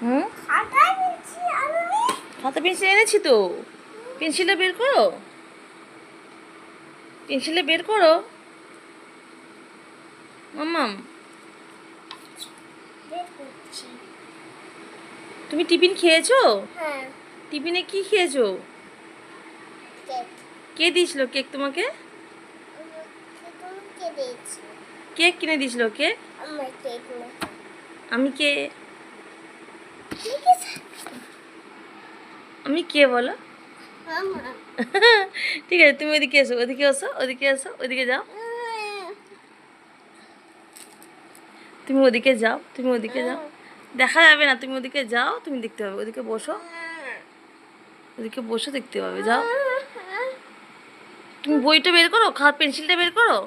হুম, খাতা পেন্সিল এনেছি তো। পেন্সিলটা বের করো, পেন্সিলটা বের করো মাম্মাম। তুমি টিফিন খেয়েছো? হ্যাঁ, টিফিনে কি খেয়েছো? কেক। কে দিয়েছিল কেক তোমাকে? তোমাকে দিয়েছি। কেক কিনে দিয়েছিল কে? আমার কেক না। আমি কে? আমি কে বলো? মামা। ঠিক আছে, তুমি ওইদিকে এসো, ওইদিকে এসো, ওইদিকে এসো, ওইদিকে যাও। তুমি ওদিকে যাও, তুমি ওদিকে যাও। দেখা যাবে না, তুমি ওদিকে যাও, তুমি দেখতে পাবে। ওদিকে বসো, ওদিকে বসে দেখতে পাবে। যাও, তুমি বইটা বের করো, পেন্সিলটা বের করো।